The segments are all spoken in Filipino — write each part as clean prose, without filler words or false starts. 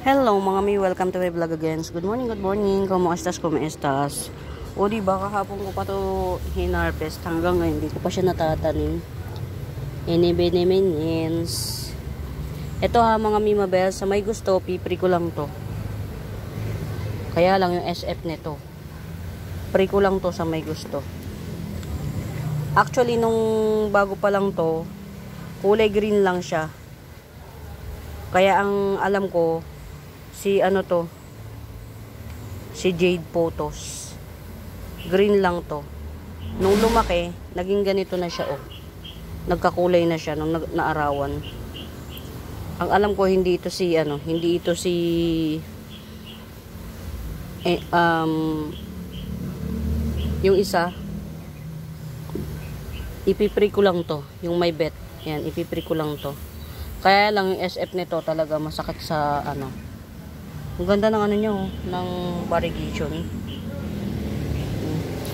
Hello mga mi, welcome to my vlog again. Good morning, good morning. Kamo estas? O diba, kahapon ko pa to hinarvest. Hanggang ngayon, hindi ko pa siya natatanim. Inibiniminians. Ito ha mga mi mabel, sa may gusto, pipri ko lang to. Kaya lang yung SF nito. Pre ko lang to sa may gusto. Actually, nung bago pa lang to, kulay green lang siya. Kaya ang alam ko, si Jade Photos. Green lang to. Nung lumaki, naging ganito na siya oh. Nagkakulay na siya nung naarawan. Ang alam ko hindi ito si yung isa ipipri ko lang to, yung may bet. Yan, ipipri ko lang to. Kaya lang yung SF nito talaga masakit sa Ang ganda ng niya oh, ng variegation.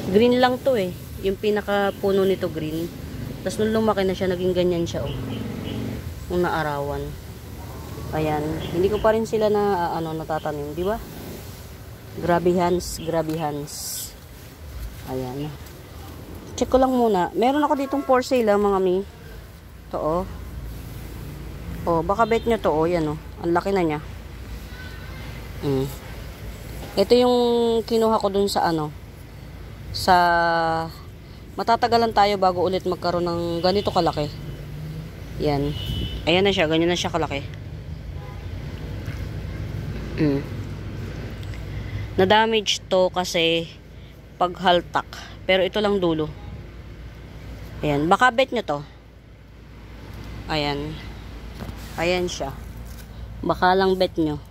Green lang to eh. Yung pinaka puno nito green. Tapos nung lumaki na siya, naging ganyan siya oh. Nung naarawan. Ayan. Hindi ko pa rin sila na natatanim, di ba? Grabe hands. Ayan. Check ko lang muna. Meron ako ditong for sale mga mi. Ito oh. Oh, baka bet nyo to oh. Yan oh. Ang laki na niya. Ito yung kinuha ko dun sa sa matatagalan tayo bago ulit magkaroon ng ganito kalaki. Yan. Ayan na siya, ganyan na siya kalaki. Na-damage to kasi paghaltak. Pero ito lang dulo. Ayan, baka bet nyo to. Ayan. Ayan siya. Baka lang bet nyo.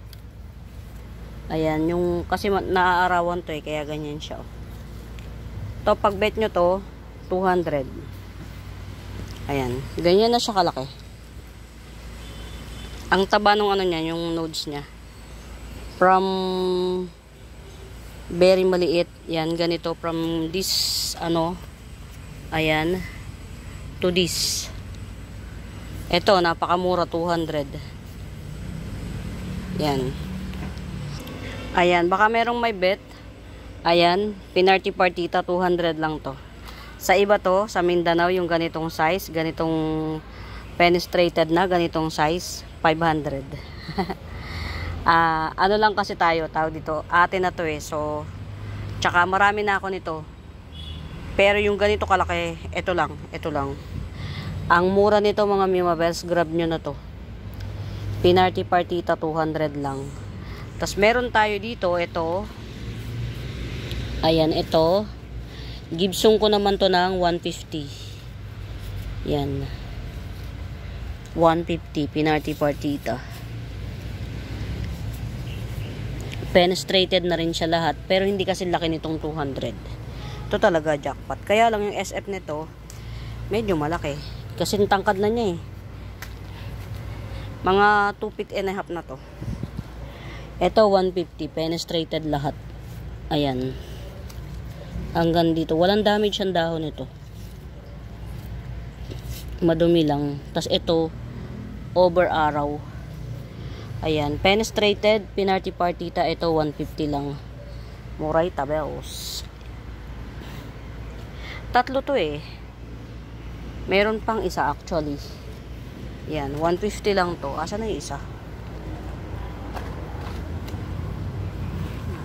Ayan, yung kasi naaarawan to eh, kaya ganyan siya oh. To pag bet nyo to 200. Ayan, ganyan na siya kalaki. Ang taba nung niya, yung nodes niya. From very maliit, yan ganito from this ayan to this. Ito napakamura 200. Yan. Ayan, baka merong may bet. Ayan, Pinarty Partita 200 lang to. Sa iba to, sa Mindanao yung ganitong size, ganitong penetrated na ganitong size, 500. Ano lang kasi tayo, tawag dito, ate na to eh. So, tsaka marami na ako nito. Pero yung ganito kalaki, ito lang. Ang mura nito mga Mimabels, grab nyo na to. Pinarty Partita 200 lang. Tapos meron tayo dito, ito. Ayan, ito. Gibson ko naman to ng 150. Yan. 150, Pinarty Partita. Penetrated na rin siya lahat. Pero hindi kasi laki nitong 200. Ito talaga jackpot. Kaya lang yung SF nito, medyo malaki. Kasi tangkad na niya eh. Mga 2 feet and a half na to. Ito 150, penetrated lahat. Ayan. Hanggang dito. Walang damage ang dahon nito. Madumi lang. Tapos ito, over araw. Ayan. Penetrated, Pinarty Partita. Ito 150 lang. Muray tabels. Tatlo to eh. Meron pang isa actually. Yan, 150 lang to. Asa na yung isa?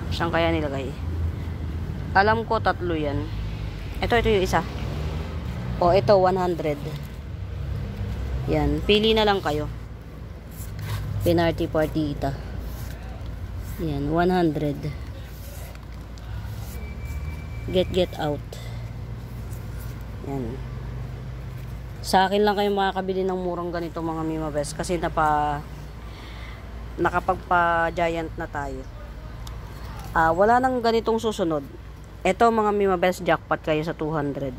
Saan kaya nilagay? Alam ko tatlo yan. Ito yung isa. O, ito 100. Yan, pili na lang kayo. Pinarty Partita. Yan, 100. Get out. Yan. Sa akin lang kayo makakabili ng murang ganito mga Mimabels kasi nakapagpa-giant na tayo. Wala nang ganitong susunod. Ito mga Mimabels, jackpot kayo sa 200.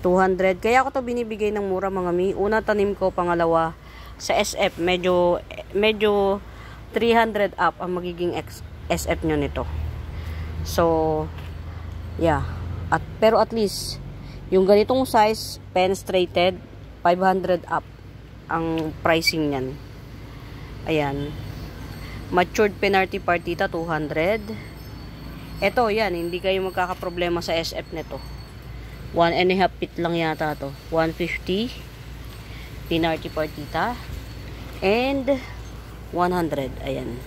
200. Kaya ako to binibigay ng mura mga mi. Una tanim ko, pangalawa sa SF medyo 300 up ang magiging SF nyo nito. So yeah. Pero at least yung ganitong size, penetrated, 500 up ang pricing niyan. Ayan. Matured Penarty Partita 200. Ito, yan, hindi kayo magkakaproblema sa SF nito. 1.5 feet lang yata to. 150 Penarty Partita and 100. Ayan.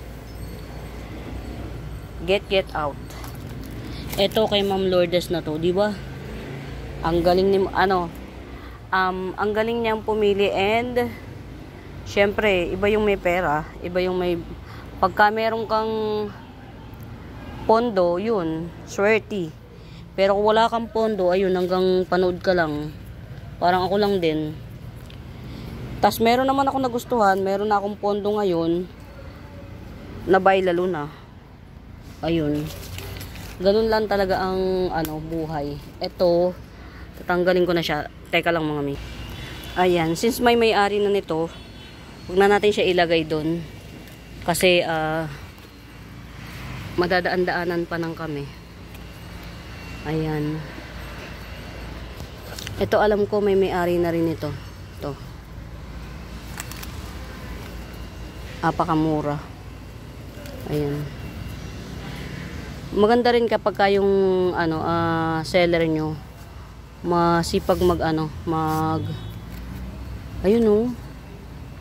Get out. Ito kay Ma'am Lourdes na to, di ba? Ang galing ni ang galing niyang pumili, and syempre, iba yung may pera, iba yung may, pagka meron kang pondo, yun, swerte. Pero kung wala kang pondo, ayun, hanggang panood ka lang. Parang ako lang din. Tas meron naman ako nagustuhan, meron na akong pondo ngayon, na buy lalo na. Ayun. Ganun lang talaga ang buhay. Ito, tatanggalin ko na siya. Teka lang mga mi. Ayan, since may-ari na nito, huwag na natin siya ilagay doon. Kasi madadaan-daanan pa ng kami. Ayan. Ito alam ko may-ari na rin ito. Ito. Apakamura. Ayan. Maganda rin kapag yung seller nyo masipag ayun oh,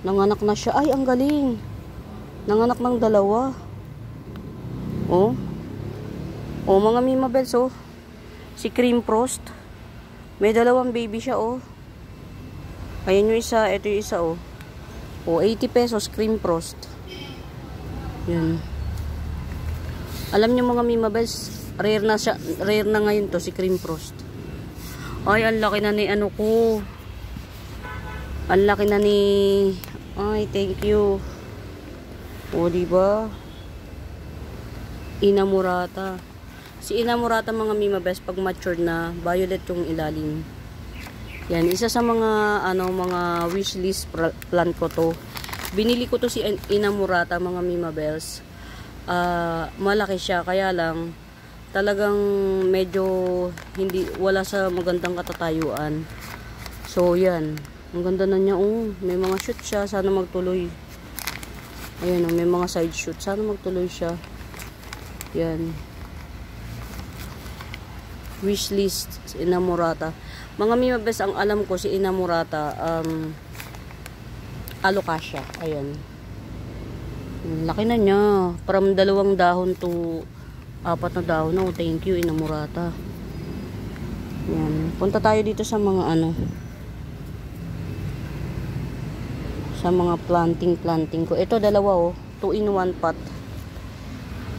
nanganak na siya. Ay, ang galing, nanganak ng 2. Oh mga Mima Bells, oh, si Cream Frost may 2 baby siya. Oh, ayan yung isa, ito yung isa. Oh 80 pesos Cream Frost. Yun. Alam niyo mga Mima Bells, rare na ngayon to si Cream Frost. Ay, ang laki na ni ko. Ang laki na ni, ay, thank you. O, diba? Inamurata. Si Inamurata mga Mima Bells, pag matured na, violet yung ilalim. Yan, isa sa mga mga wishlist plant ko to. Binili ko to si Inamurata mga Mima Bells. Malaki siya, kaya lang talagang medyo wala sa magandang katatayuan. So yan, ang ganda na niya. May mga shoot siya, sana magtuloy. Ayan, may mga side shoot, sana magtuloy siya. Yan, wishlist Inamurata mga Mima Bells. Ang alam ko si Inamurata alocasia. Ayan, laki na niya, from 2 dahon to 4 na dahon. No, thank you Inamurata. Yan, punta tayo dito sa mga sa mga planting ko. Ito 2 oh, 2-in-1 pot,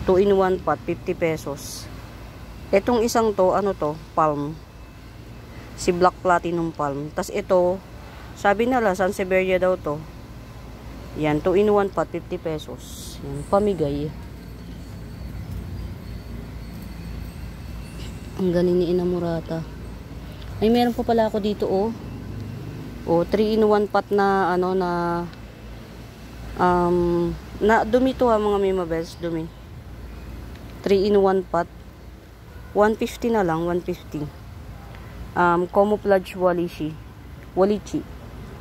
2-in-1 pot, 50 pesos. Etong isang to, palm, si Black Platinum Palm. Tas ito, sabi nila Sansevieria daw to. Yan, 2-in-1 pot, 50 pesos. Yan, pamigay. Ang galing ni Inamurata. Ay, meron pa pala ako dito, oh. 3-in-1 pot na, na dumi to ha, mga Mima Bells, dumi. 3-in-1 pot. 150 na lang, 150. Camouflage Walichi.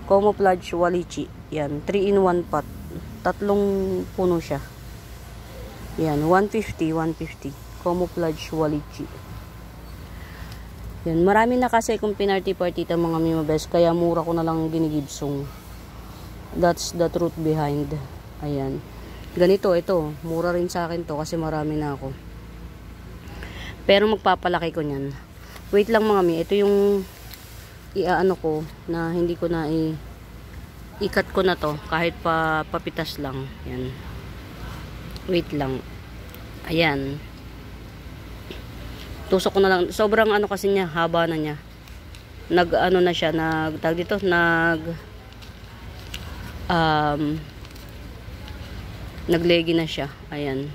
Camouflage Walichi. Yan, 3-in-1 pot. 3 puno siya. Yan, 150. Camouflage Walichi. Yan, marami na kasi kung Penarty Partita mga Mima Bells, kaya mura ko na lang ginigibsong. That's the truth behind. Ayan. Ganito, ito. Mura rin sa akin to kasi marami na ako. Pero magpapalaki ko niyan. Wait lang mga mi, ito yung ko na hindi ko na ikat ko na to kahit papitas lang. Yan. Wait lang. Ayan. Tusok ko na lang. Sobrang kasi niya, haba na niya. Na siya, tag dito, naglegi na siya. Ayan.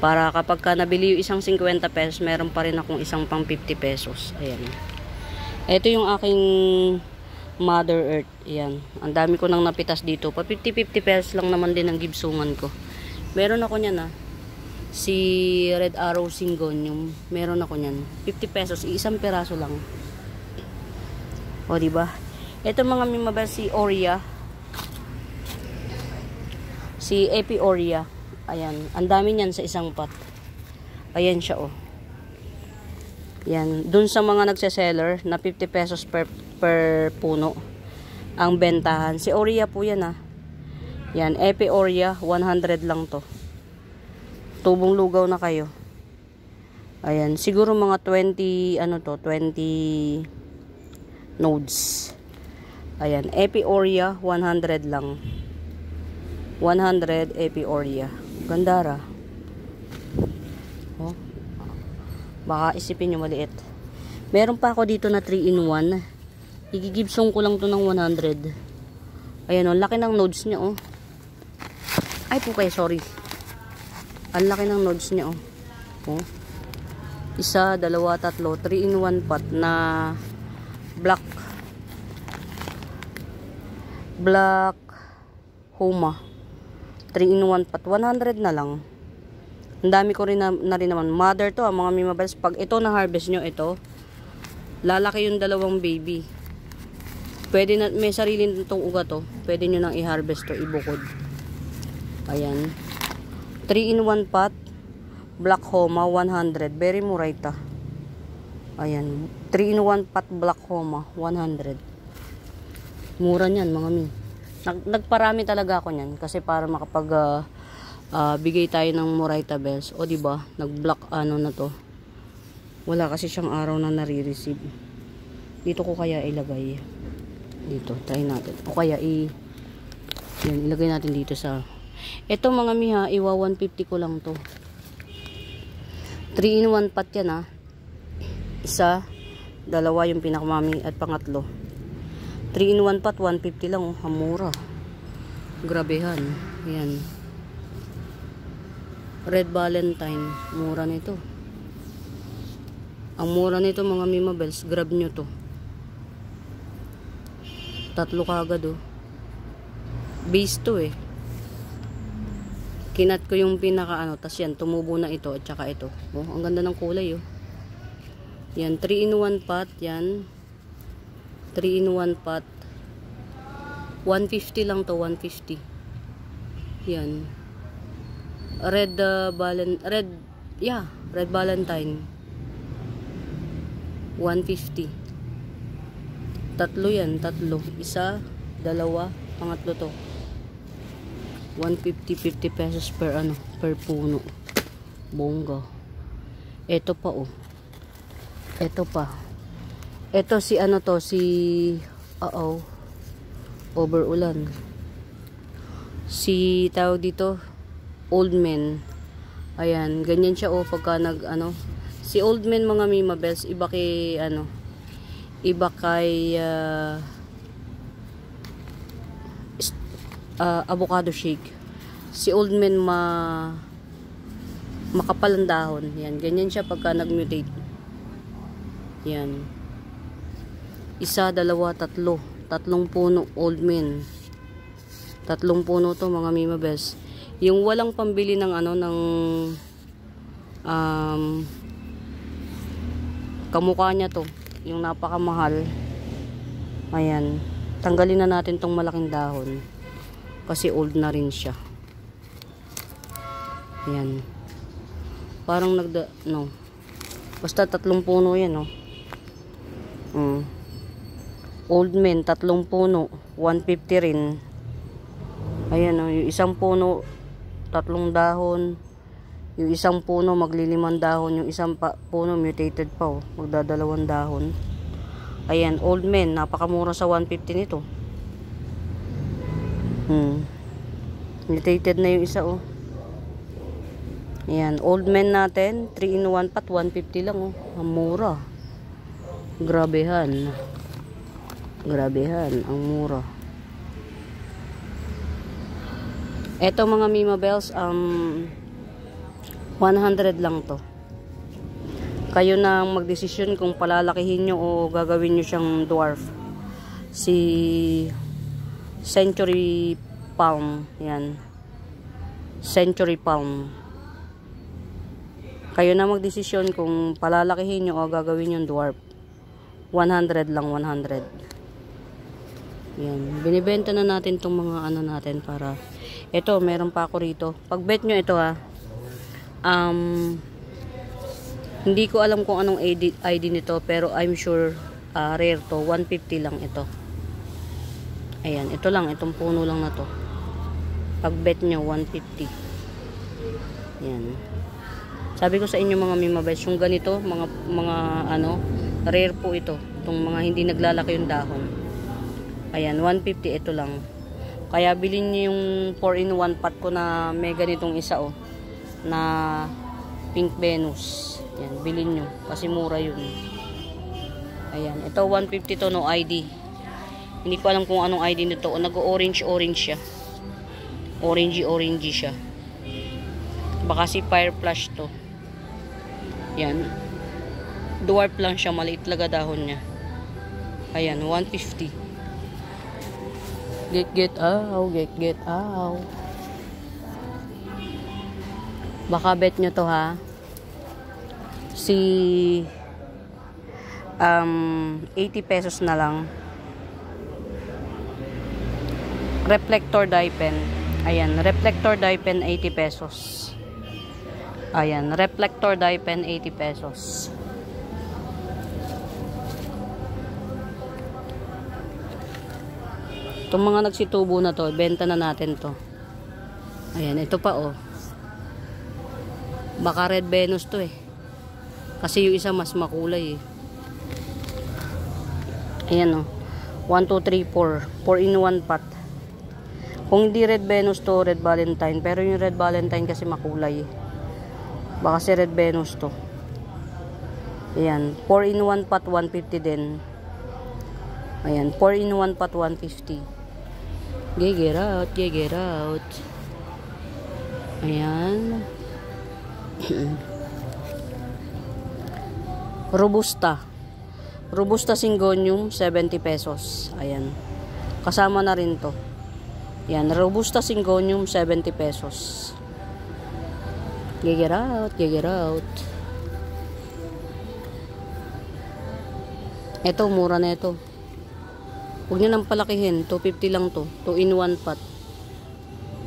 Para kapag nabili yung isang 50 pesos, meron pa rin akong isang pang 50 pesos. Ayan. Ito yung aking Mother Earth. Ayan. Ang dami ko nang napitas dito. Pa 50-50 pesos lang naman din ang gibsungan ko. Meron ako niyan si Red Arrow Syngonium. Meron ako niyan. 50 pesos. Isang peraso lang. O, diba? Ito mga Mima Bells, si Si Epioria. Ayan. Ang dami niyan sa isang pot. Ayan siya, oh. Yan. Dun sa mga nagse-seller na 50 pesos per puno ang bentahan. Si Oria po yan, ah. Yan. Epioria. 100 lang to. Tubong lugaw na kayo. Ayan. Siguro mga 20, ano to, 20 nodes. Ayan. Epioria. 100 lang. 100 Epioria. Gandara. Oh. Baka isipin nyo maliit. Meron pa ako dito na 3-in-1. Igigibsong ko lang to ng 100. Ayan, oh. Laki ng nodes niya, oh. Ay po kayo, sorry. Ang laki ng nodes niya, oh. Oh. Isa, dalawa, tatlo. 3-in-1 pot na black Homa. 3-in-1 pot. 100 na lang. Ang dami ko rin na rin naman. Mother to, mga mimabels. Pag ito na harvest nyo, ito, lalaki yung dalawang baby. Pwede na, may sarili nitong ugat to. Pwede nyo nang i-harvest to, ibukod. Ayan. 3-in-1 pot. Black Homa, 100. Very mura ito. Ayan. 3-in-1 pot Black Homa, 100. Mura niyan, mga mi. Nagparami talaga ako niyan kasi para makapag bigay tayo ng Moraita bells. O diba, nag-block ano na to. Wala kasi siyang araw na nare-receive. Dito ko kaya ilagay. Dito, try natin. O kaya yan, ilagay natin dito sa ito mga miha, iwa 150 ko lang to. 3-in-1 pot yan, ha. Isa, dalawa yung pinakamami at pangatlo. 3-in-1 pot, 150 lang, oh. Hamura. Grabehan. Ayan. Red Valentine. Mura nito. Ang mura nito, mga mimabels. Grab nyo to. Tatlo kagad, oh. Base to, eh. Kinat ko yung pinaka ano. Tas yan, tumubo na ito at saka ito. Oh, ang ganda ng kulay, oh. Yan, 3-in-1 pot. Yan. 3-in-1 pot. 150 lang to, 150. Yan. Red Valentine. 150. Tatlo yan, tatlo. Isa, dalawa, pangatlo to. 150, 50 pesos per ano, per puno. Bongga. Ito pa, oh. Ito pa. Ito si ano to, overulan. Si tao dito, Old Man. Ayan, ganyan siya, oh, pagka si Old Man, mga mimabels, iba kay avocado shake. Si Old Man makapal ang dahon. Yan, ganyan siya pagka nag-mutate. Yan. Isa, dalawa, tatlo. Tatlong puno, Old Man. Tatlong puno to, mga mimabels. Yung walang pambili ng kamukha niya to. Yung napakamahal. Ayan. Tanggalin na natin tong malaking dahon. Kasi old na rin siya. Ayan. Parang basta tatlong puno yan, oh. Old Man, tatlong puno, 150 rin. Ayan, oh, yung isang puno, tatlong dahon. Yung isang puno, maglilimang dahon. Yung isang puno, mutated pa, oh. Magdadalawang dahon. Ayan, Old Man, napakamura sa 150 nito. Mutated na yung isa, oh. Ayan, Old Man natin, 3-in-1 pot, 150 lang, oh. Ang mura. Grabehan. Grabehan, ang mura. Eto, mga mimabels, 100 lang to. Kayo na magdesisyon kung palalakihin nyo o gagawin nyo siyang dwarf. Si Century Palm. Yan. Century Palm. Kayo na magdesisyon kung palalakihin nyo o gagawin yung dwarf. 100 lang, 100. Yan. Binibenta na natin tong mga ano natin para... Ito, meron pa ako rito. Pag bet nyo ito ha. Hindi ko alam kung anong ID nito. Pero I'm sure rare to. 150 lang ito. Ayan. Ito lang. Itong puno lang na to. Pag bet nyo, 150. Yan. Sabi ko sa inyo mga mimabes, yung ganito, mga ano, rare po ito. Itong mga hindi naglalaki yung dahon. Ayan, 150 ito lang. Kaya bilhin niyo yung 4-in-1 pot ko na may ganitong isa oh. Na Pink Venus. Yan, bilhin nyo. Kasi mura yun. Ayan, ito 150 to, no ID. Hindi ko alam kung anong ID nito. Nag-orange siya. Orangey siya. Baka si Fire Flash to. Yan. Dwarf lang siya. Maliit talaga dahon niya. Ayan, 150. Get out. Baka bet nyo to ha. Si 80 pesos na lang. Reflector dye pen. Ayan, reflector dye pen 80 pesos. Ayan, reflector dye pen 80 pesos. Itong mga nagsitubo na to, benta na natin to. Ayan, ito pa oh. Baka red Venus to eh. Kasi yung isa mas makulay eh. Ayan oh. 1, 2, 3, 4. 4-in-1 pot. Kung hindi red Venus to, red Valentine. Pero yung red Valentine kasi makulay eh. Baka si red Venus to. Ayan. 4-in-1 pot, 150 din. Ayan. 4-in-1 pot, 150. Get out. Ayan. Robusta Syngonium 70 pesos. Ayan. Kasama na rin to. Ayan, Robusta Syngonium 70 pesos. Get out. Ito, mura na ito. Huwag nyo nang palakihin. 250 lang to. 2-in-1 pot.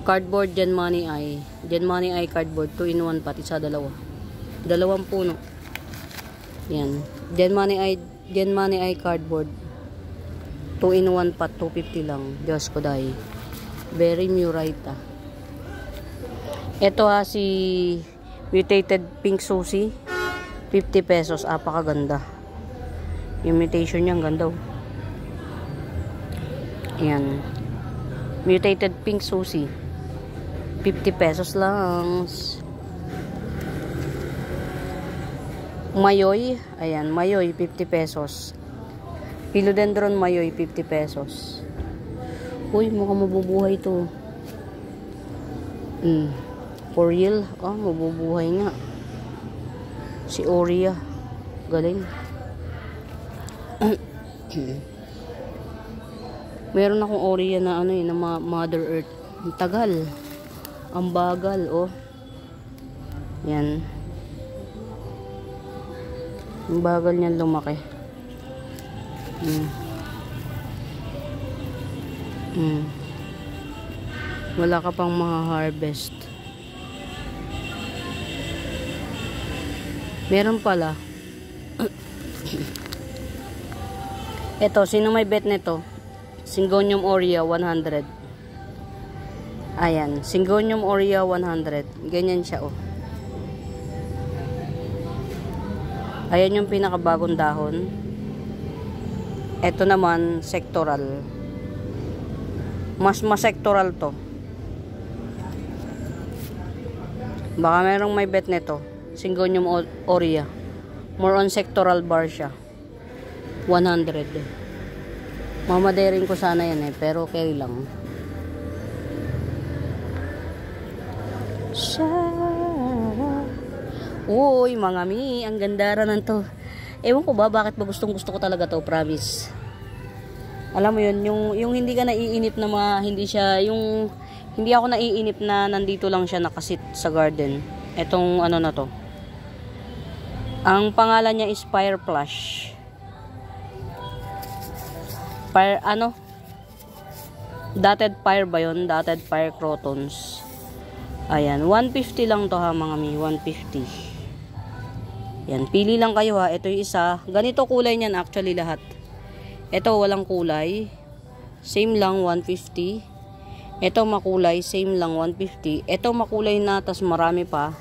Cardboard Gen Money Eye. Gen Money Eye cardboard. 2-in-1 pot. Isa, dalawa. Dalawang puno. Yan. Gen Money Eye cardboard. 2-in-1 pot. 250 lang. Diyos ko dahil. Very murite ah. Ito ha, si Mutated Pink Susie. 50 pesos. Apakaganda. Imitation niya. Ang ganda oh. Ayan. Mutated Pink Susie. 50 pesos lang. Mayoy. Ayan. Mayoy, 50 pesos. Philodendron Mayoy, 50 pesos. Uy, mukhang mabubuhay to. For real. Oh, mabubuhay nga. Si Oria. Galing. Meron akong Oria na ano na Mother Earth. Ang tagal. Ang bagal, oh. Yan. Ang bagal niyan lumaki. Wala ka pang mga harvest. Meron pala. Ito, sino may bet nito? Syngonium Aurea 100. Ayan, Syngonium Aurea 100. Ganyan siya oh. Ayan yung pinakabagong dahon. Ito naman sectoral. Mas sectoral to. Baka merong may bet nito. Syngonium Aurea. More on sectoral bar siya. 100. Mamadaring ko sana yan eh, pero okay lang. Uy, mga mi, ang gandara nan to. Ewan ko ba, bakit ba gusto ko talaga to, promise. Alam mo yun, yung hindi ka naiinip na mga, hindi ako naiinip na nandito lang siya nakasit sa garden. Etong ano na to. Ang pangalan niya is Fire Flash. Dotted fire ba yun? Dotted fire crotons. Ayan, 150 lang to ha mga mi, 150. Yan, pili lang kayo ha. Ito yung isa. Ganito kulay niyan actually lahat. Ito walang kulay. Same lang, 150. Ito makulay, same lang, 150. Ito makulay na, tas marami pa,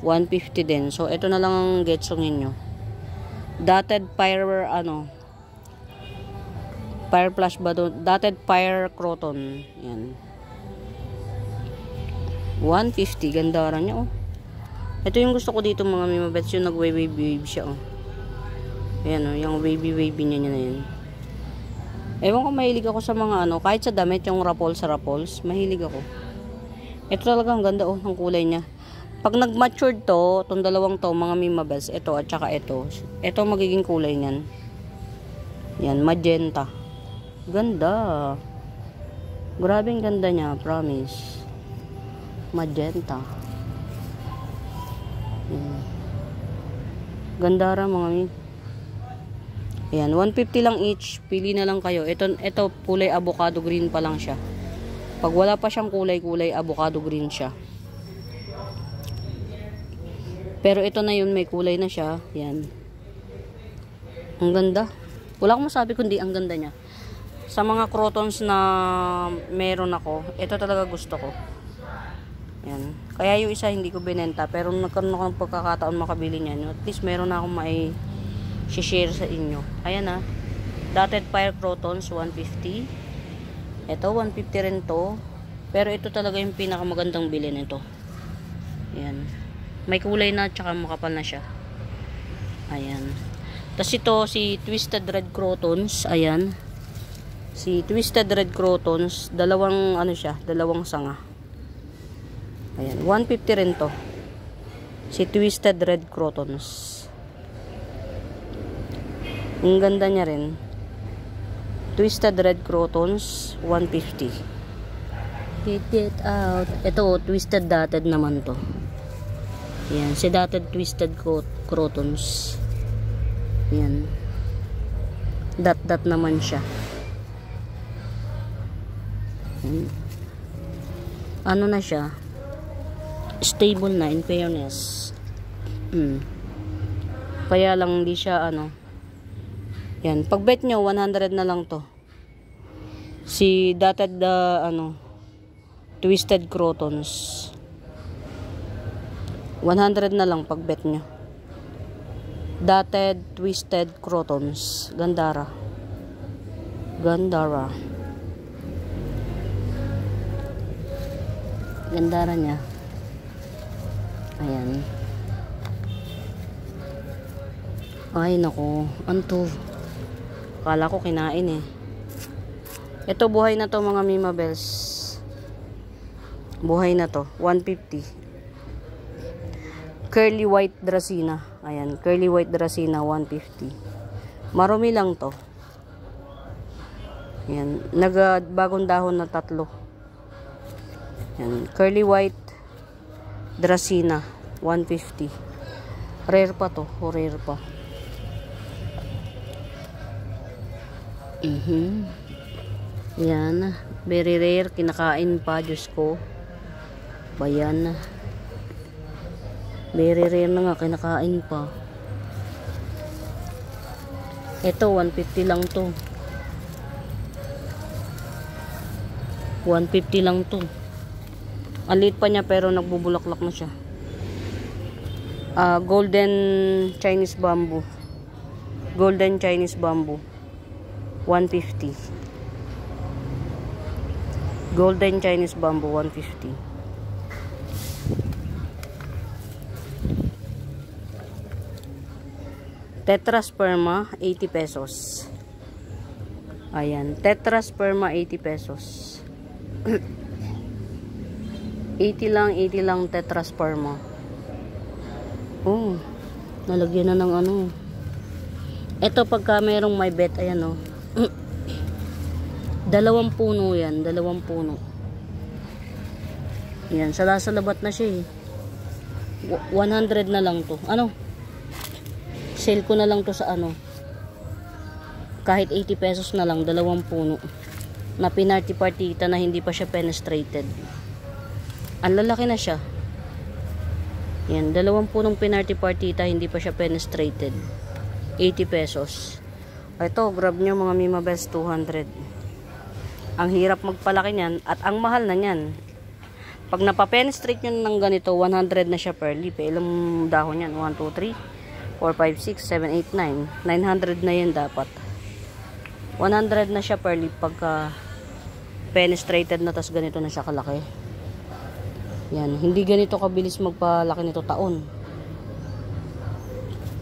150 din. So, ito na lang ang getsong ninyo. Dotted fire, fire flash ba doon? Dotted fire croton. Yan. 150. Ganda rin niya, oh. Ito yung gusto ko dito mga mimabets, yung nag-wave siya, oh. Ayan, oh, yung wavy niya na yun. Ewan ko, mahilig ako sa mga kahit sa damit, yung Rapols, mahilig ako. Ito talagang ganda, oh, ng kulay niya. Pag nag-matured to, itong dalawang to, mga mimabels, ito at saka ito magiging kulay niyan. Yan, magenta. Ganda. Grabing ganda niya, promise. Magenta. Yan. Ganda ra mga mi. Ayan, 150 lang each. Pili na lang kayo. Ito kulay avocado green pa lang siya. Pag wala pa siyang kulay avocado green siya. Pero ito na yun, may kulay na siya. Yan. Ang ganda. Wala akong masabi kundi ang ganda niya. Sa mga crotons na meron ako, ito talaga gusto ko. Yan. Kaya yung isa hindi ko binenta. Pero nagkaroon ako ng pagkakataon makabili niyan. At least meron na akong share sa inyo. Ayan na. Dotted fire crotons, 150. Ito, 150 rin to. Pero ito talaga yung pinakamagandang bilhin nito. Ayan. May kulay na, tsaka makapal na siya. Ayan. Tapos ito, si Twisted Red Crotons. Ayan. Si Twisted Red Crotons, dalawang sanga. Ayan, 150 rin to. Si Twisted Red Crotons. Ang ganda niya rin. Twisted Red Crotons, 150. Get it out. Ito, Twisted Dotted naman to. Yan, si Dotted Twisted Crotons. Yan. Dot naman siya. Yan. Ano na siya? Stable na, in fairness. Kaya lang hindi siya yan, pag bet nyo 100 na lang to. Si Dotted Twisted Crotons, 100 na lang pag bet nyo. Dotted Twisted Crotons, Gandara niya. Ayan. Ay nako, anto. Kala ko kinain eh. Ito buhay na to mga mimabels. Buhay na to, 150. Curly white Dracena. Ayan, curly white Dracena, 150. Marumi lang to. Ayan, nagbagong dahon na 3. Ayan, curly white Dracena, 150. Rare pa to, rare pa. Yan, very rare, kinakain pa, Diyos ko. Bayan. Very rare na nga, kinakain pa. Ito, 150 lang to. 150 lang to. Ang liit pa niya pero nagbubulaklak na siya. Golden Chinese bamboo. Golden Chinese bamboo. 150. Golden Chinese bamboo, 150. Tetrasperma, 80 pesos. Ayan, Tetrasperma, 80 pesos. 80 lang Tetrasperma. Oh, nalagyan na ng Ito pagka merong may bet, ayan oh. 2 puno yan, 2 puno. Yan, salabat na siya eh. 100 na lang to. Sale ko na lang to sa kahit 80 pesos na lang, 2 puno. na pinarty-partita na hindi pa siya penetrated. Ang lalaki na siya. Yan, 2 punong pinarty-partita, hindi pa siya penetrated. 80 pesos. Ito, grab nyo mga Mima Bells, 200. Ang hirap magpalaki niyan at ang mahal na niyan. Pag napapenetrate nyo ng ganito, 100 na siya per leaf. Ilang dahon yan? 1, 2, 3, 4, 5, 6, 7, 8, 9. 900 na yan dapat. 100 na siya per leaf pagka penetrated na, tas ganito na siya kalaki. Yan, hindi ganito kabilis magpalaki nito taon.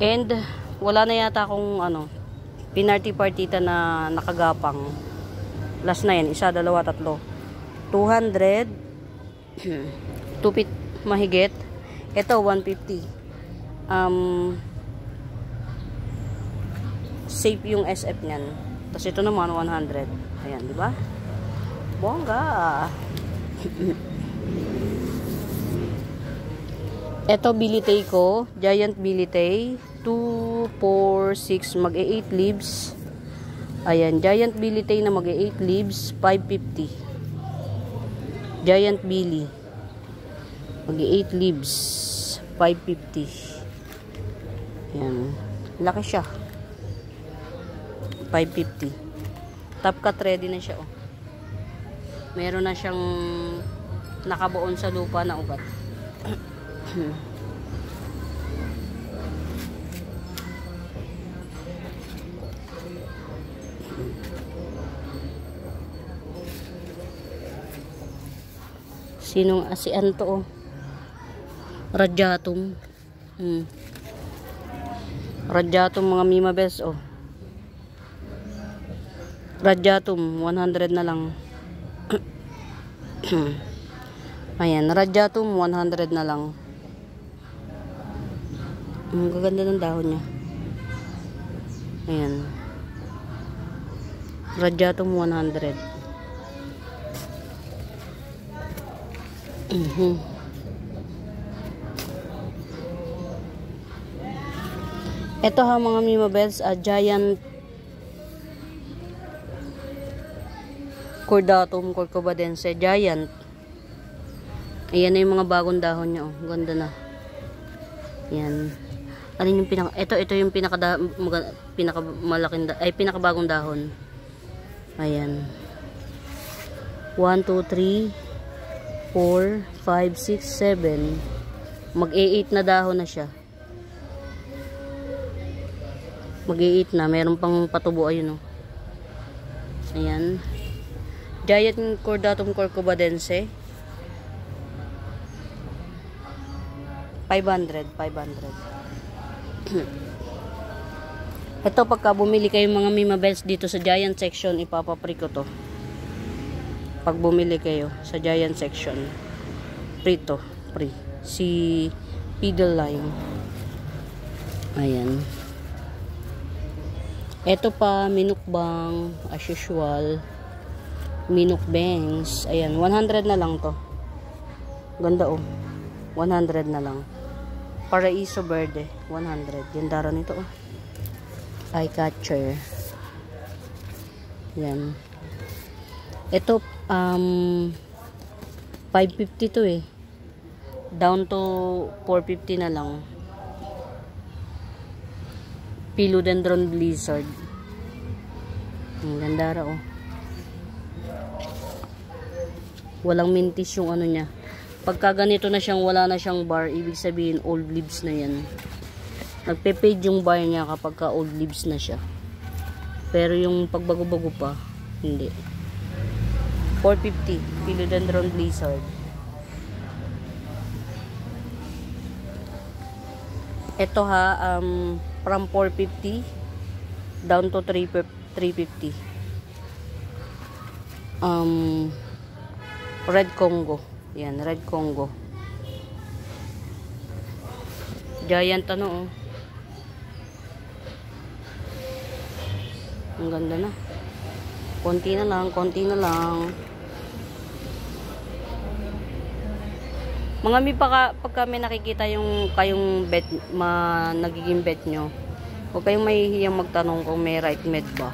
And wala na yata akong pinarty-partita na nakagapang. Last na yan, 1, 2, 3. 200 2 feet mahigit. Ito 150. Safe yung SF niyan. Tapos ito naman 100. Ayan, di ba? Bongga. Ito bilitay ko, giant bilitay, 2, 4, 6, mag-8 leaves. Ayan, giant bilitay na mag-8 leaves, 550. Giant billy, mag-8 leaves, 550. Ayan, laki siya. 550. Top cut ready na siya, oh. Meron na siyang nakabuon sa lupa na ugat. Sinong asian to, oh? Radiatum. Radiatum mga Mima Bells, oh. Radiatum 100 na lang. Ayan, Radiatum 100 na lang. Ang gaganda ng dahon niya. Ayan, Radiatum 100. Ito ha mga Mima Bells, giant Cordatum corcovadense, giant. Ayan na yung mga bagong dahon niya, oh. Ganda na. Yan. Alin yung ito yung pinakabagong dahon. Ayan. 1, 2, 3, 4, 5, 6, 7. Mag-8 na dahon na siya. Mag-8 na. Meron pang patubo, ayun, oh. Ayan. Giant Cordatum corcovadense. 500. Ito, pagka bumili kayo mga Mima Bells dito sa giant section, ipapapre ko to. Pag bumili kayo sa giant section, free to. Free. Si Peedle Lime. Ayan. Ito pa, minukbang, as usual. Minukbangs. Ayan, 100 na lang to. Ganda, oh. 100 na lang. Paraiso Verde, 100. Ganda nito, oh. Eye catcher. Yan. Ito, 550 to, eh. Down to 450 na lang. Philodendron Blizzard. Ang ganda ra, oh. Walang mintis yung ano niya. Pagka ganito na siyang wala na siyang bar, ibig sabihin old leaves na yan. Nagpe-fade yung bar niya kapag ka old leaves na siya. Pero yung pagbago-bago pa, hindi. 450, Philodendron Blizzard. Ito ha, from 450 down to 350. Red Congo. Yan, Red Congo. Giant ano, oh. Ang ganda na. Konti na lang, konti na lang. Mga pagka may nakikita yung kayong bet, nagiging bet nyo, huwag kayong mahihiyang magtanong kung may right med ba.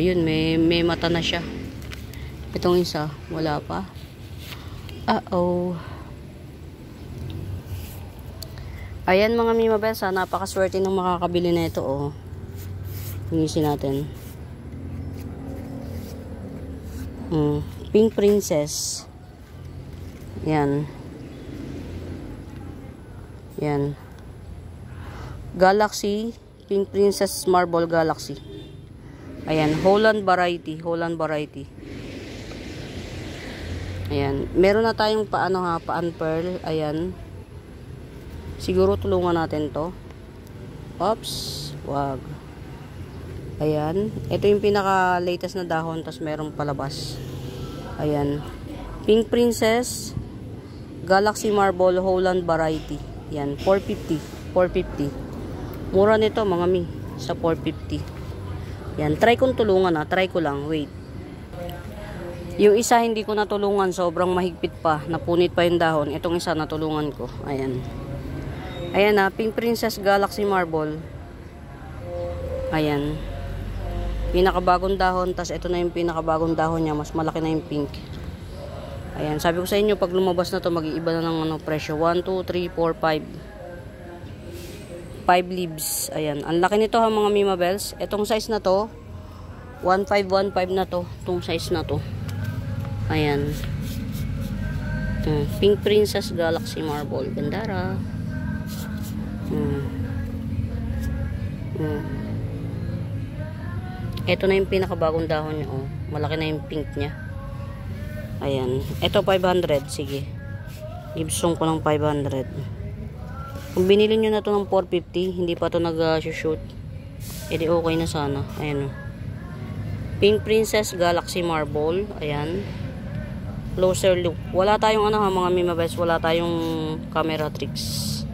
Ayun, may mata na siya. Itong isa, wala pa. Uh-oh. Ayan mga Mimabels, napakaswerte ng makakabili na ito, oh. Linisin natin. Pink Princess. Yan. Yan. Galaxy, Pink Princess Marble Galaxy. Ayan, Holland variety. Ayan. Meron na tayong paan pearl. Ayan. Siguro tulungan natin to. Oops. Wag. Ayan. Ito yung pinaka latest na dahon. Tapos meron palabas. Ayan. Pink Princess. Galaxy Marble Holland variety. Ayan. 450. Mura nito mga mi. Sa 450. Ayan. Try kong tulungan Try ko lang. Wait. Yung isa hindi ko natulungan, sobrang mahigpit pa, napunit pa yung dahon. Itong isa natulungan ko. Ayan. Ayan Pink Princess Galaxy Marble. Ayan. Pinakabagong dahon, tas ito na yung pinakabagong dahon niya, mas malaki na yung pink. Ayan, sabi ko sa inyo pag lumabas na to, mag-iiba na ng presyo. 1 2 3 4 5 leaves. Ayan, ang laki nito mga Mimabels. Itong size na to, 1515 na to, itong size na to. Ayan. Pink Princess Galaxy Marble. Gandara. Ito na yung pinakabagong dahon niya. Oh. Malaki na yung pink niya. Ayan. Ito 500. Sige. Gibsong ko ng 500. Kung binili nyo na to ng 450, hindi pa to nag-shoot. Edi okay na sana. Ayan. Pink Princess Galaxy Marble. Ayan. Closer look. Wala tayong mga Mimabels, wala tayong camera tricks.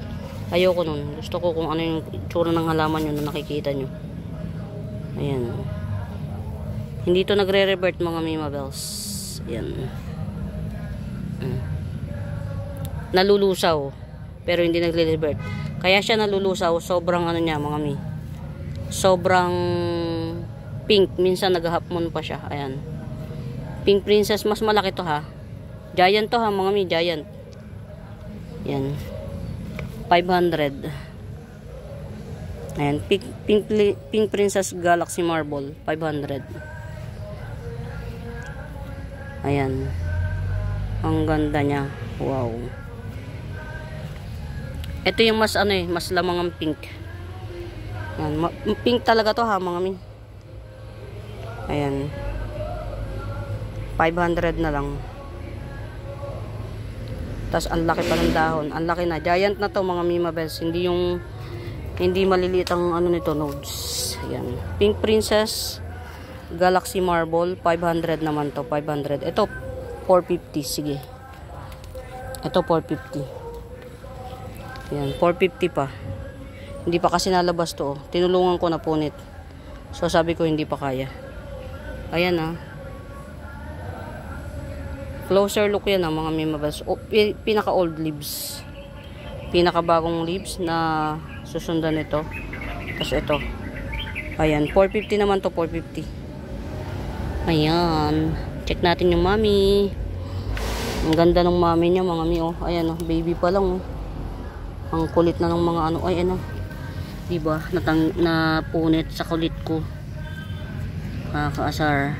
Ayoko nun. Gusto ko kung ano yung tsura ng halaman nyo na nakikita nyo. Ayan. Hindi to nagre-revert mga Mimabels. Ayan. Nalulusaw. Pero hindi nagre-revert. Kaya siya nalulusaw. Sobrang niya mga mi. Sobrang pink. Minsan nag-half moon pa siya. Ayan. Pink Princess, mas malaki to Giant to mga mi, giant. Yan. 500. Ayan, Pink Princess Galaxy Marble, 500. Ayan. Ang ganda niya. Wow. Ito yung mas mas lamang ang pink. Ayan, pink talaga to mga mi. Ayan. 500 na lang. Tapos ang laki pa ng dahon. Ang laki na. Giant na to mga Mimabels. Hindi maliliit ang nito, nodes. Ayan. Pink Princess Galaxy Marble. 500 naman to. 500. Ito 450. Sige. Ito 450. Ayan. 450 pa. Hindi pa kasi nalabas to. Tinulungan ko na punit. So sabi ko hindi pa kaya. Ayan Closer look yan mga Mimabels. Pinaka old leaves. Pinaka bagong leaves na susundan nito. Tapos ito. Ayan. 450 naman to. 450. Ayan. Check natin yung mami. Ang ganda ng mami niya mga mi. Ayan baby pa lang. Ang kulit na ng mga Ay diba? Napunit sa kulit ko. Kaasar.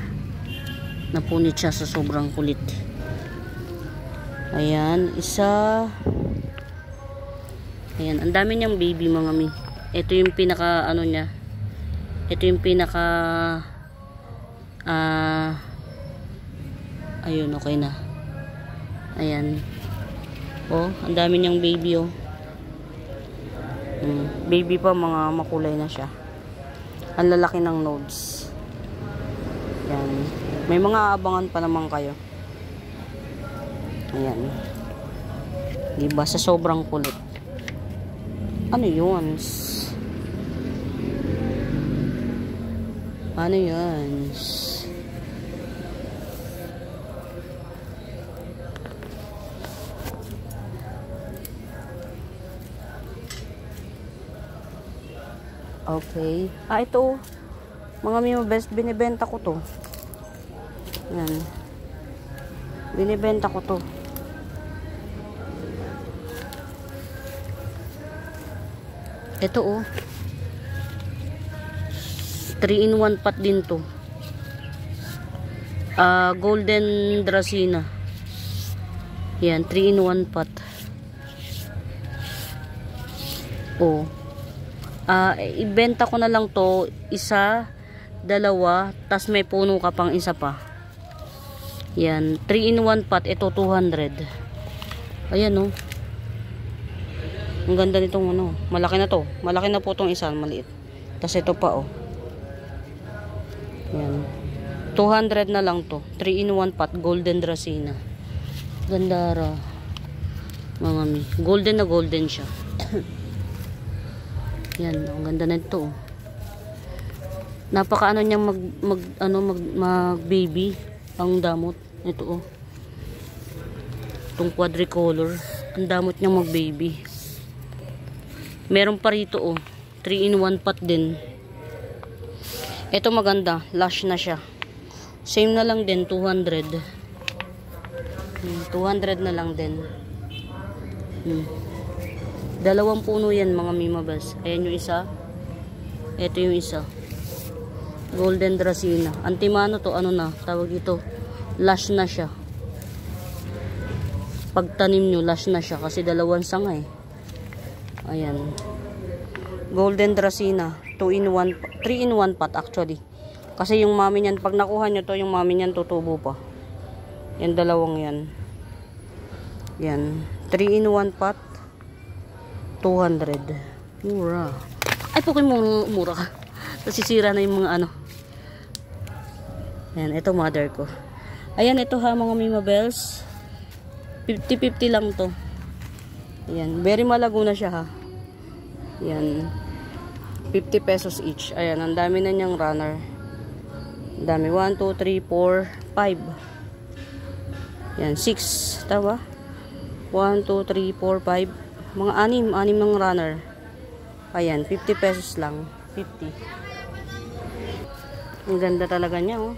Napunit siya sa sobrang kulit. Ayan, isa. Ayan, ang dami niyang baby mga mi. Ito yung pinaka niya. Ito yung pinaka ayun, okay na. Ayan. Ang dami niyang baby baby pa, mga makulay na siya. Ang lalaki ng nodes. Ayan. May mga aabangan pa naman kayo. Ayan. Diba sa sobrang kulit. Ano yun? Ano yun? Okay. Ito. Mga Mimo Best, binibenta ko to. Yan. Binibenta ko to. Ito oh. 3-in-1 pot din to. Golden Dracena. Yan, 3-in-1 pot. Oh. Ibenta ko na lang to, isa, dalawa, tas may puno ka pang isa pa. Yan, 3-in-1 pot, ito 200. Ayan oh. Ang ganda nitong ano, malaki na to. Malaki na po tong isa, maliit. Tas ito pa oh. Yan. 200 na lang to. 3-in-1 pot, Golden Dracena. Gandara. Mga mi. Golden na golden siya. Yan, ang ganda nito. Napaka ano niyang mag baby ang damot. Ito oh. Itong quadricolor. Ang damot niyang mag baby. Meron pa rito oh. 3-in-1 pot din. Ito maganda. Lush na siya. Same na lang din. 200. 200 na lang din. Dalawang puno yan mga Mimo Best. Ayan yung isa. Ito yung isa. Golden Dracena. Antimano to. Ano na. Tawag dito. Lush na siya. Pagtanim nyo, lush na siya. Kasi dalawang sanga eh. Ayan. Golden Dracena. 2-in-1. 3-in-1 pot actually. Kasi yung mami niyan, pag nakuha nyo to, yung mami niyan tutubo pa. Yan dalawang yan. Yan. 3-in-1 pot. 200. Mura. Ay, Pokemon mura ka. Nasisira na yung mga ano. Yan, ito mother ko. Ayan, ito ha mga Mimo Bells. 50-50 lang to. Ayan, very malago na siya ha. Yan. 50 pesos each. Ayan, ang dami na niyang runner. Ang dami. 1, 2, 3, 4, 5. Yan, 6. Tawa? 1, 2, 3, 4, 5. Mga 6 ng runner. Ayan, 50 pesos lang. 50. Ang ganda talaga niya, oh.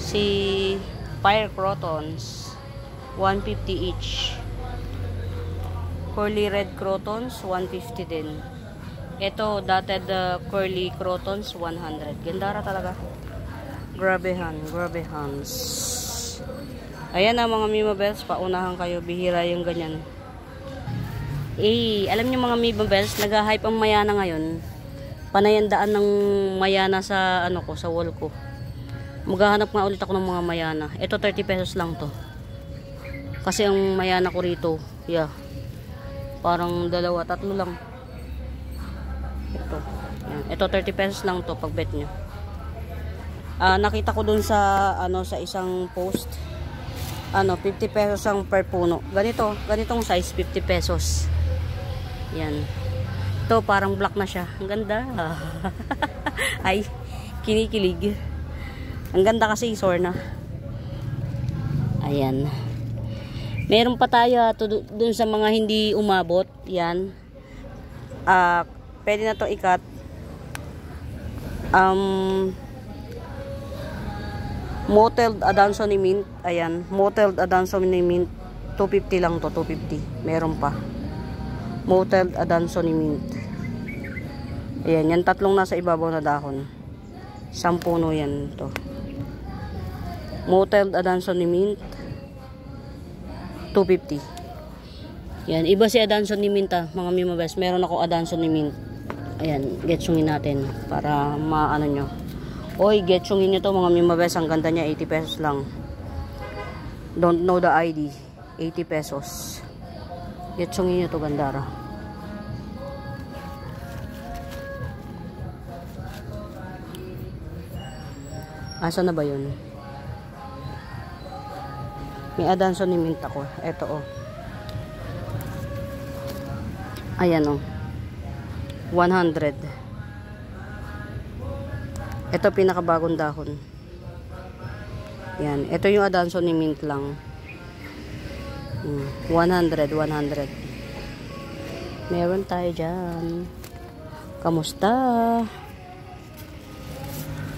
Si Fire Crotons, 150 each. Curly Red Crotons, 150 din. Ito, dotted Curly Crotons, 100. Gandara talaga. Grabehan, grabehans. Ayan na mga Mimo Bells, paunahan kayo, bihira yung ganyan. Alam niyo mga Mimo Bells, nag-hype ang Mayana ngayon. Panayandaan ng Mayana sa ano ko, sa wall ko. Maghahanap nga ulit ako ng mga Mayana. Ito 30 pesos lang to. Kasi ang Mayana ko rito, yeah. Parang 2, 3 lang. Ito. Yan. Ito 30 pesos lang to pag bet nyo. Nakita ko dun sa ano sa isang post. 50 pesos ang per puno. Ganitong size 50 pesos. Yan. Ito parang black na siya. Ang ganda. Ay, kinikilig. Ang ganda kasi Sorna. Ayan. Meron pa tayo dun sa mga hindi umabot. Yan. Pwede na to ikat. Mottled Adansonii Mint. Ayan. Mottled Adansonii Mint. 250 lang to. 250. Meron pa. Mottled Adansonii Mint. Ayan. Yan tatlong nasa ibabaw na dahon. 10 puno yan to. Mottled Adansonii Mint. 250. Yan, iba si Adansonii Mint mga Mimo Best. Meron ako Adansonii Mint. Ayan, getsungin natin para maano nyo. Oy, getsungin nyo to mga Mimo Best. Ang ganda niya, 80 pesos lang. Don't know the ID. 80 pesos. Getsungin nyo to, gandara. Asa na ba yun? May Adansonii Mint ako. Ito oh. Ayan oh. 100. Ito pinakabagong dahon. Yan. Ito yung Adansonii Mint lang. 100. Meron tayo dyan. Kamusta?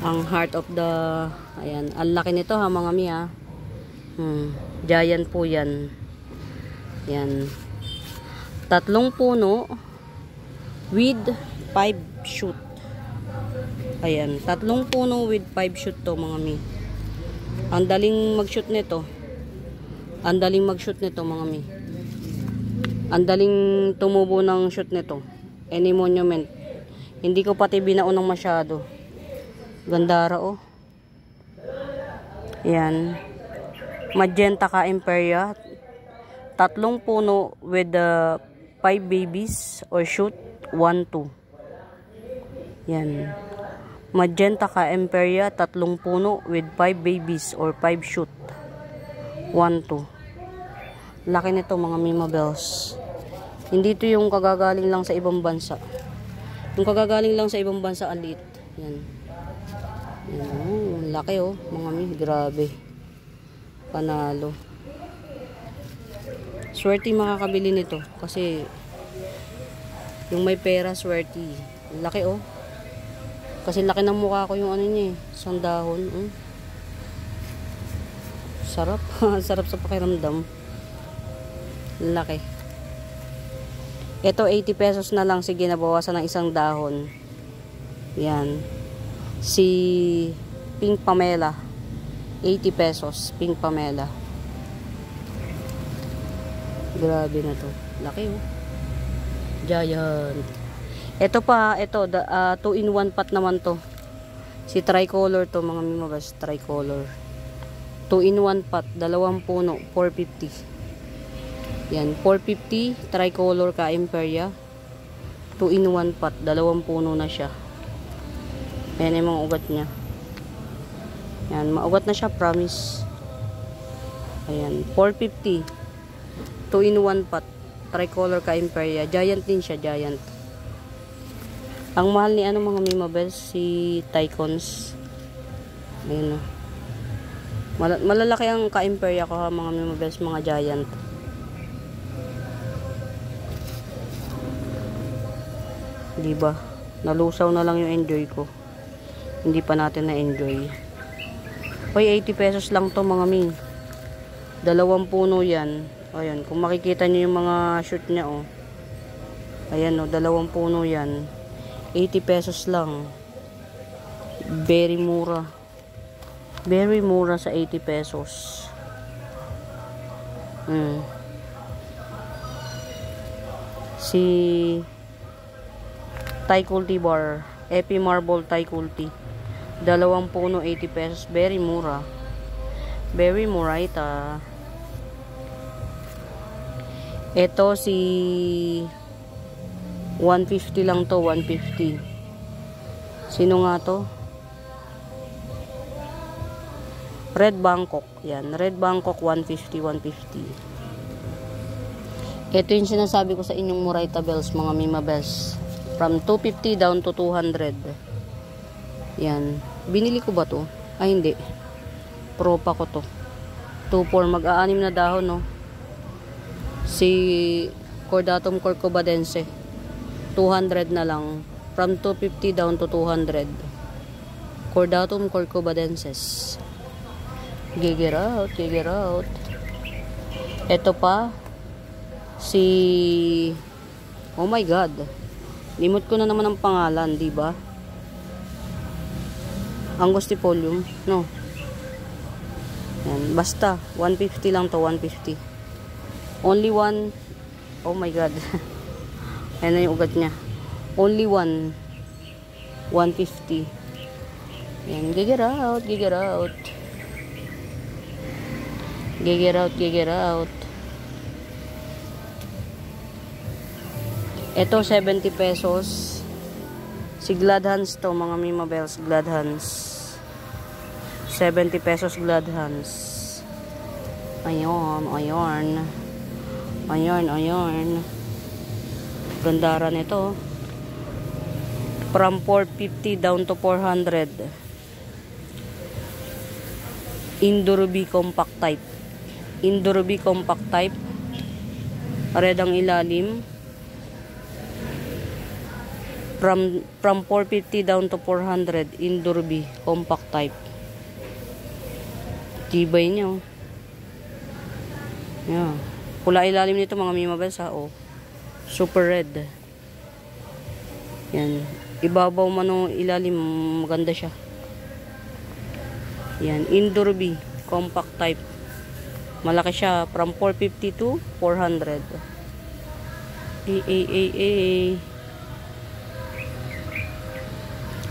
Ang heart of the... Ayan. Ang laki nito ha mga mi ha. Giant po yan. Yan. 3 puno with 5 shoot. Ayan. 3 puno with 5 shoot to mga mi. Ang daling mag-shoot nito. Ang daling mag-shoot nito mga mi. Ang daling tumubo ng shoot nito. Any monument. Hindi ko pati binaunang masyado. Gandara oh. Yan. Magenta ka Imperia. 3 puno with 5 babies or shoot 1, 2. Yan. Magenta ka Imperia. 3 puno with 5 babies or 5 shoot 1, 2. Laki nito mga Mima Bells. Hindi ito yung kagagaling lang sa ibang bansa. Yung kagagaling lang sa ibang bansa, ang liit. Yan. Yan. Oh, laki oh. Mga mi, grabe. Panalo. Swerte makakabili nito. Kasi, yung may pera, swerte. Laki oh. Kasi laki ng mukha ko yung ano niya eh. Isang dahon. Sarap. Sarap sa pakiramdam. Laki. Ito 80 pesos na lang, sige, nabawasan ng isang dahon. Yan. Si Pink Pamela. 80 pesos, Pink Pamela. Grabe na to. Laki oh. Giant. Ito pa, ito 2-in-1 pot naman to. Si tricolor to mga mimabas, tricolor. 2-in-1 pot, 2 puno, 450. Yan, 450, tricolor ka Imperia. 2-in-1 pot, 2 puno na siya. Ayan yung mga ugat niya. Yan, maugat na siya, promise. Ayan, 450. 2-in-1 pot, tricolor ka Imperia. Giant din siya, giant. Ang mahal ni ano mga Mimabels, si Tycons. Ayan o. Malalaki ang ka Imperia ko ha, mga Mimabels, mga giant. Diba? Nalusaw na lang yung enjoy ko. Hindi pa natin na-enjoy. Hoy, 80 pesos lang to mga min. 2 puno yan. Ayan, kung makikita nyo yung mga shoot niya oh. Ayan oh, 2 puno yan. 80 pesos lang. Very mura. Very mura sa 80 pesos. Si Thai cultivar, Epi Marble Thai culti. 2 puno 80 pesos, very mura. Very mura ita. Ito si 150 lang to, 150. Sino nga to? Red Bangkok. Yan, Red Bangkok 150, 150. Ito yung sinasabi ko sa inyong Murayta Bells, mga Mima Bells. From 250 down to 200. Yan. Binili ko ba to? Ay, hindi. Propa ko to. 2-4. Mag-aanim na dahon, no? Si Cordatum corcovadense. 200 na lang. From 250 down to 200. Cordatum corcovadenses. Gigger out, gigger out. Ito pa. Si... Oh my God. Limot ko na naman ang pangalan, di ba? Angustipolium, no. Yan, basta 150 lang to, 150. Only one. Oh my God. Ayan na yung ugat niya. Only one. 150. Yan, gigger out, gigger out. Gigger out, gigger out. Ito 70 pesos. Si Gladhans to, mga Mima Bells, Gladhans. 70 pesos Gladhans. Ayun, ayun. Ayun, ayun. Gandara nito. From 450 down to 400. Indurubi compact type. Indurubi compact type. Red ang ilalim. From 450 down to 400. Indurbi. Compact type. Tibay niya, oh. Yeah. Pula ilalim nito mga Mimabels, ha, oh. Super red. Yan. Ibabaw man o ilalim, maganda siya. Yan. Indurbi. Compact type. Malaki siya. From 450 to 400.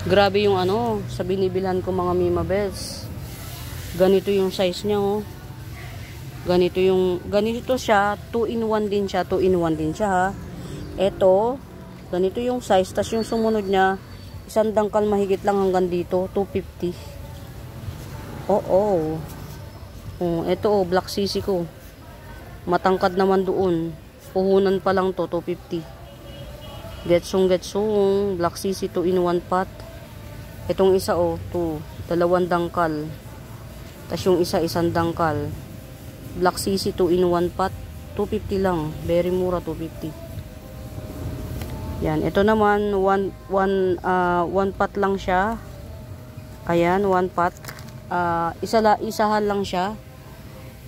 Grabe yung ano, sa binibilhan ko mga Mimabels. Ganito yung size niya, oh. Ganito siya, 2-in-1 din siya, 2-in-1 din siya, ha. Ito, ganito yung size, tas yung sumunod niya, isang dangkal mahigit lang hanggang dito, 250. Oo. Ito, oh, black sisi ko. Matangkad naman doon. Puhunan pa lang to, 250. Getsong, black sisi, 2-in-1 pot. Itong isa, oh, 2 dangkal. Tas yung isa, isang dangkal. Black sisi 2-in-1 pot. 250 lang. Very mura, 250. Yan. Ito naman, one pot lang siya. Ayan, one pot. Isahan lang siya.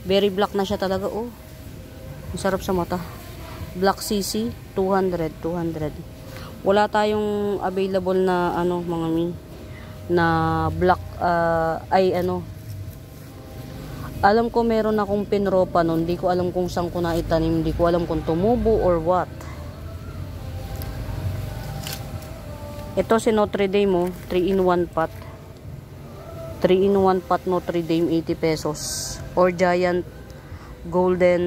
Very black na siya talaga, oh. Masarap sa mata. Black sisi 200. Wala tayong available na ano, mga na black, alam ko meron akong pinropa nun. Hindi ko alam kung saan ko na itanim. Hindi ko alam kung tumubo or what. Ito si Notre Dame, oh. 3-in-1 pot. 3-in-1 pot Notre Dame, 80 pesos. Or Giant Golden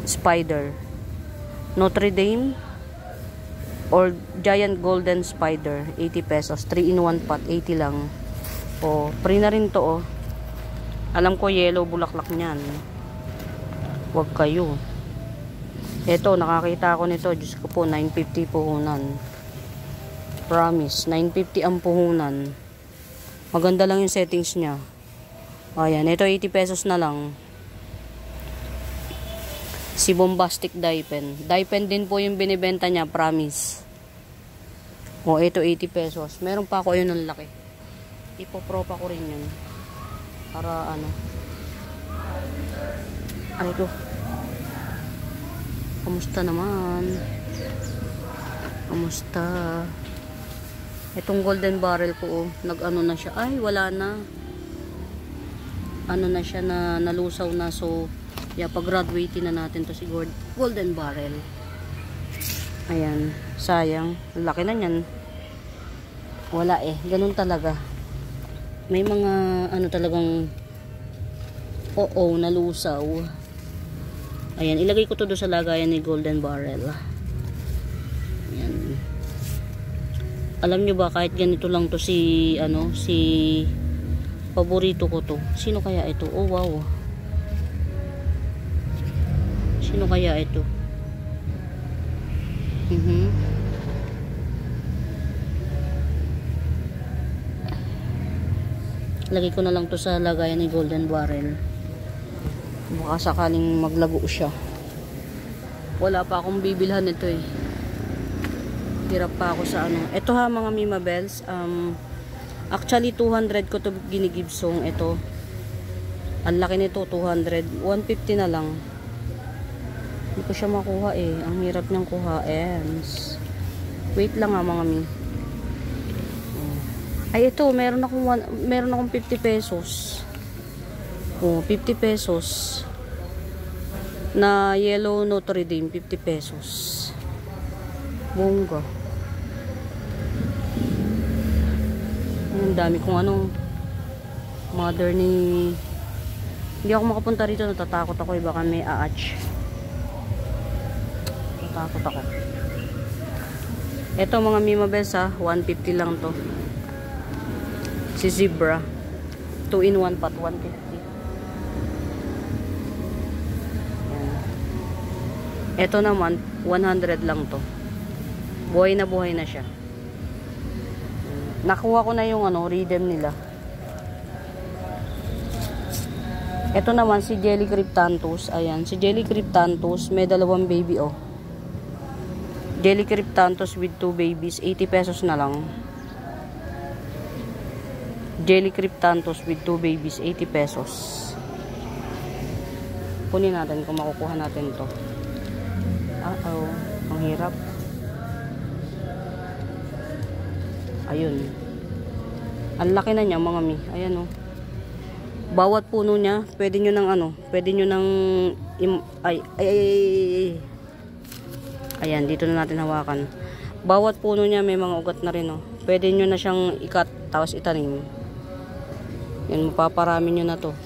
Spider. Notre Dame or Giant Golden Spider, 80 pesos. 3-in-1 pot, 80 lang. Oh, free na rin to, oh. Alam ko yellow bulaklak niyan. Huwag kayo. Ito, nakakita ako nito. Diyos ko po, 950 puhunan. Promise, 950 ang puhunan. Maganda lang yung settings niya. Ayan, ito 80 pesos na lang. Si Bombastic Dye-Pen. Dye-Pen din po yung binibenta niya, promise. Oh, ito 80 pesos. Meron pa ako yun ng laki. Ipopropa ko rin yun. Para ano. Ay ko. Kamusta naman? Kamusta? Itong golden barrel ko, oh, nag-ano na siya. Ay, wala na. Ano na siya, na nalusaw na. So, yeah, pag-graduate na natin to si golden barrel. Ayan. Sayang. Laki na yan. Wala eh. Ganun talaga. May mga ano talagang nalusaw. Ayan, ilagay ko to doon sa lagayan ni golden barrel. Ayan. Alam nyo ba, kahit ganito lang to si paborito ko to. Sino kaya ito? Oh wow. Sino kaya ito? Lagay ko na lang to sa lagayan ni golden barrel. Baka sakaling maglago siya. Wala pa akong bibilhan nito, eh. Hirap pa ako sa ano. Ito ha, mga Mimabels. Actually 200 ko to ginigibsong. Ito. Ang laki nito, 200. 150 na lang. Hindi ko siya makuha, eh. Ang hirap niyang kuhain. Wait lang ha, mga Mi. Ay, ito, meron akong 50 pesos. Oh, 50 pesos. Na yellow Notre Dame, 50 pesos. Bongga. Ang dami kong ano, mother ni... Hindi ako makapunta rito, natatakot ako, baka may aach. Natatakot ako. Ito mga Mimabels, ha, 150 lang to. Si Zebra 2-in-1 pot, 150. Yan. Ito naman 100 lang to. Buhay na siya. Nakuha ko na yung ano, rhythm nila. Ito naman si Jelly Cryptanthus. Ayan, si Jelly Cryptanthus may dalawang baby, oh. Jelly Cryptanthus with 2 babies, 80 pesos na lang. Jelly Cryptanthus with 2 babies, 80 pesos. Kunin natin kung makukuha natin to. Ang hirap. Ayun. Ang laki na niya mga mi. Ayan o. Bawat puno niya, pwede nyo ng pwede nyo ng ayan, dito na natin hawakan. Bawat puno niya may mga ugat na rin o. Pwede nyo na siyang ikat, tapos itanim. Yan, mapaparami nyo na to.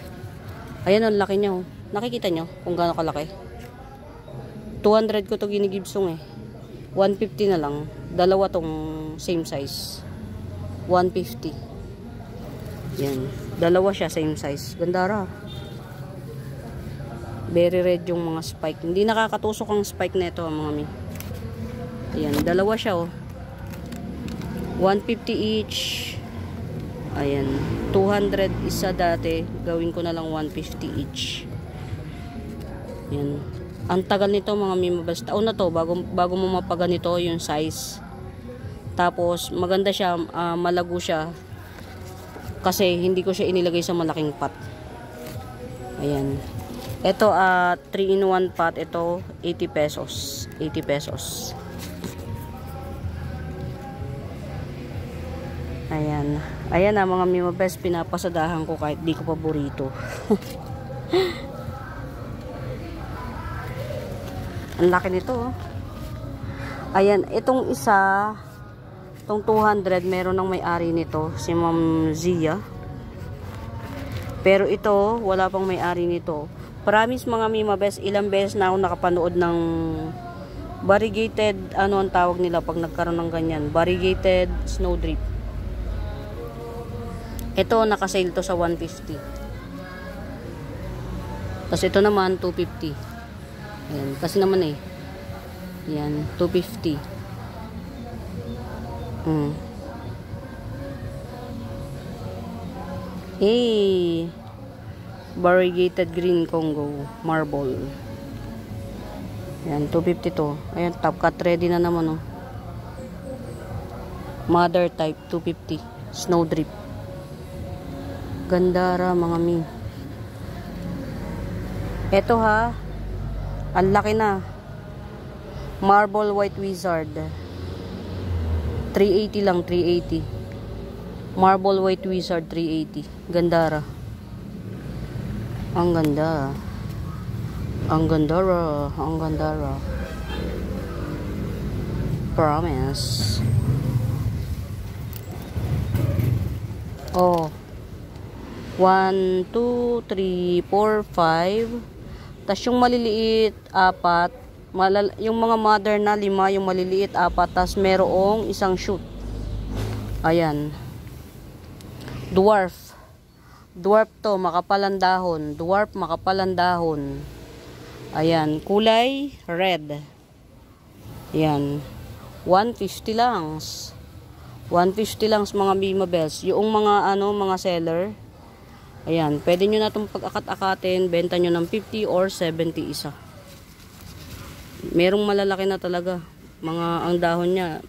Ayan, ang laki niya o. Nakikita nyo kung gaano kalaki. 200 ko to ginigibsong eh. 150 na lang. Dalawa tong same size. 150. Yan. Dalawa siya same size. Gandara. Very red yung mga spike. Hindi nakakatusok ang spike na ito mga mi. Ayan. Dalawa siya oh. 150 each. Ayan. 200 isa dati. Gawin ko na lang 150 each. Ayan. Ang tagal nito mga mi. Basta taon na to. Bago mo mapaganito yung size. Tapos maganda siya. Malago siya. Kasi hindi ko siya inilagay sa malaking pot. Ayan. Ito 3-in-1 pot. Ito 80 pesos. 80 pesos. Ayan. Ayan na mga Mima Best. Pinapasadahan ko kahit di ko paborito. Ang laki nito. Ayan. Itong isa, itong 200, meron ng may-ari nito. Si Ma'am Zia. Pero ito, wala pang may-ari nito. Promise mga Mima Best, ilang beses na ako nakapanood ng variegated, ano ang tawag nila pag nagkaroon ng ganyan, variegated snowdrip. Ito, nakasale to sa 150. Tapos ito naman, 250. Ayan, kasi naman eh. Ayan, 250. Hey! Variegated green Congo marble. Ayan, 250 to. Ayan, top cut ready na naman oh. Mother type 250. Snowdrip. Gandara mga mi. Ito ha. Ang laki na. Marble white wizard. 380 lang, 380. Marble white wizard 380. Gandara. Ang ganda. Ang gandara. Ang gandara. Promise. Oh. 1, 2, 3, 4, 5. Tapos yung maliliit, 4. Yung mga mother na 5, yung maliliit, 4. Tapos merong isang shoot. Ayan. Dwarf. Dwarf to, makapalang dahon. Dwarf, makapalang dahon. Ayan, kulay red. Ayan. 150 lang. 150 lang mga Mima Bells. Yung mga mga seller. Ayan, pwede nyo na itong pag-akat-akatin, benta nyo ng 50 or 70 isa. Merong malalaki na talaga. Ang dahon niya,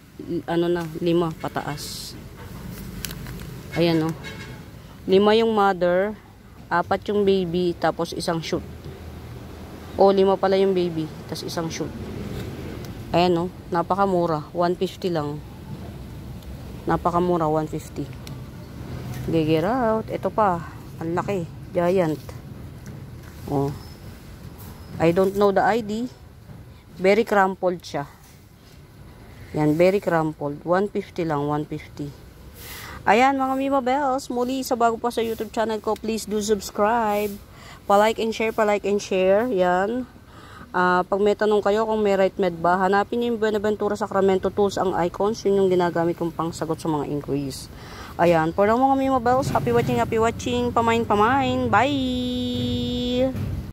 5 pataas. Ayan 5 yung mother, 4 yung baby, tapos isang shoot. 5 pala yung baby, tapos isang shoot. Ayan napakamura, 150 lang. Napakamura, 150. Get out. Ito pa. Ang laki. Giant. Oh. I don't know the ID. Very crumpled siya. Yan, very crumpled. 150 lang, 150. Ayan mga Mima Bells. Muli sa bago pa sa YouTube channel ko, please do subscribe. Pa-like and share, pa-like and share. Yan. Pag may tanong kayo kung may right med ba, hanapin niyo yung Buenaventura Sacramento Tools ang icons. Yun yung ginagamit kong pangsagot sa mga inquiries. Ayan, for now mga Mima Bells, happy watching, pamain. Bye!